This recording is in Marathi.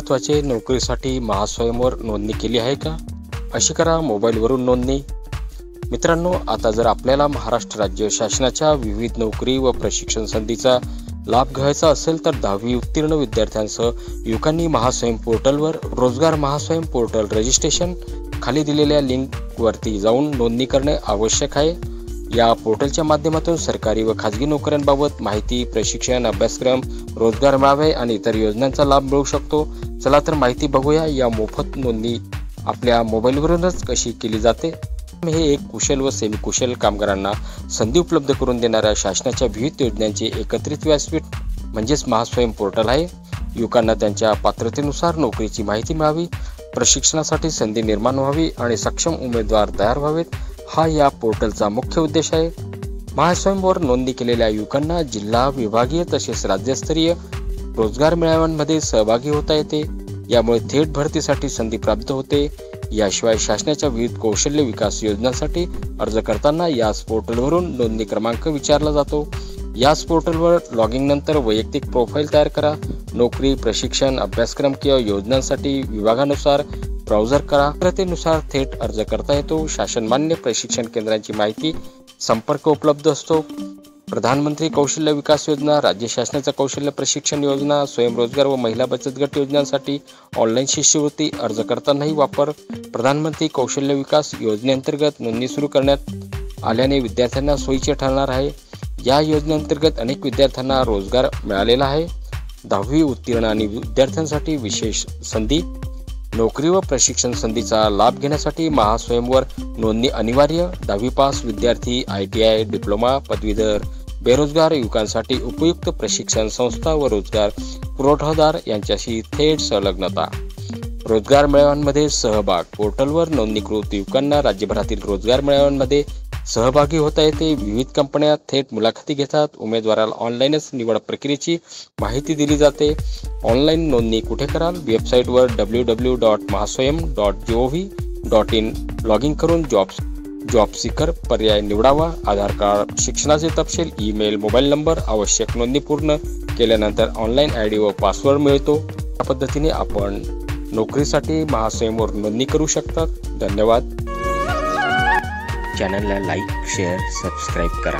महत्त्वाचे नोकरीसाठी महास्वयंवर नोंदणी केली आहे का? अशी करा मोबाईलवरून नोंदणी। मित्रांनो, आता जर आपल्याला महाराष्ट्र राज्य शासनाच्या विविध नोकरी व प्रशिक्षण संधीचा लाभ घ्यायचा असेल तर 10वी उत्तीर्ण विद्यार्थ्यांसह युवकांनी महास्वयं पोर्टलवर रोजगार महास्वयं पोर्टल रजिस्ट्रेशन खाली दिलेल्या लिंक वरती जाऊन नोंदणी करणे आवश्यक आहे। या पोर्टलच्या माध्यमातून सरकारी व खाजगी नोकऱ्यांबाबत माहिती, प्रशिक्षण, अभ्यासक्रम, रोजगार मेळावे आणि इतर योजनांचा लाभ मिळू शकतो। चला तर माहिती बघूया। या मोफत नोंदणी आपल्या मोबाईलवरूनच कशी केली जाते। हे एक कुशल व सेमी कुशल कामगारांना संधी उपलब्ध करून देणाऱ्या शासनाच्या विविध योजनांचे एकत्रित व्यासपीठ म्हणजेच महास्वयं पोर्टल आहे। युवकांना त्यांच्या पात्रतेनुसार नोकरीची माहिती मिळावी, प्रशिक्षणासाठी संधी निर्माण व्हावी आणि सक्षम उमेदवार तयार व्हावेत, हा या पोर्टलचा मुख्य उद्देश आहे। महास्वयंवर नोंदणी केलेल्या युवकांना जिल्हा, विभागीय तसेच राज्यस्तरीय रोजगार मेळाव्यांमध्ये सहभागी होता येते। यामुळे थेट भरतीसाठी संधी प्राप्त होते। याशिवाय शासनाच्या विविध कौशल्य विकास योजनांसाठी अर्ज करताना याच पोर्टलवरून नोंदणी क्रमांक विचारला जातो। याच पोर्टलवर लॉगिंग नंतर वैयक्तिक प्रोफाइल तयार करा। नोकरी, प्रशिक्षण, अभ्यासक्रम किंवा योजनांसाठी विभागानुसार ब्राउझर करा। पात्रतेनुसार थेट अर्ज करता येतो। शासन मान्य प्रशिक्षण केंद्रांची माहिती, संपर्क उपलब्ध असतो। प्रधानमंत्री कौशल्य विकास योजना, राज्य शासनाच्या कौशल्य प्रशिक्षण योजना, स्वयंरोजगार व महिला बचत गट योजनांसाठी ऑनलाईन शिष्यवृत्ती अर्ज करतानाही वापर। प्रधानमंत्री कौशल्य विकास योजनेअंतर्गत नोंदणी सुरू करण्यात आल्याने विद्यार्थ्यांना सोयीचे ठरणार आहे। या योजनेअंतर्गत अनेक विद्यार्थ्यांना रोजगार मिळालेला आहे। 10वी उत्तीर्ण आणि विद्यार्थ्यांसाठी विशेष संधी। नोकरी व प्रशिक्षण संधीचा लाभ घेण्यासाठी महास्वयंवर नोंदणी अनिवार्य। 10वी पास विद्यार्थी, ITI, डिप्लोमा, पदवीधर, बेरोजगार युवकांसाठी उपयुक्त प्रशिक्षण संस्था व रोजगार पुरवठादार यांच्याशी थेट संलग्नता। रोजगार मेळाव्यांमध्ये सहभाग। पोर्टलवर नोंदणीकृत युवकांना राज्यभरातील रोजगार मेळाव्यांमध्ये सहभागी होता येते। विविध कंपन्या थेट मुलाखती घेतात। उमेदवाराला ऑनलाईनच निवड प्रक्रियेची माहिती दिली जाते। ऑनलाईन नोंदणी कुठे कराल? वेबसाईटवर www.mahaswayam.gov.in लॉगिन करून जॉब सीकर पर्याय निवडावा। आधार कार्ड, शिक्षणाचे तपशील, ईमेल, मोबाईल नंबर, आवश्यक नोंदणी पूर्ण केल्यानंतर ऑनलाईन ID व पासवर्ड मिळतो। या पद्धतीने आपण नोकरीसाठी महास्वयंवर नोंदणी करू शकता। धन्यवाद। चॅनलला लाईक, शेअर, सबस्क्राईब करा।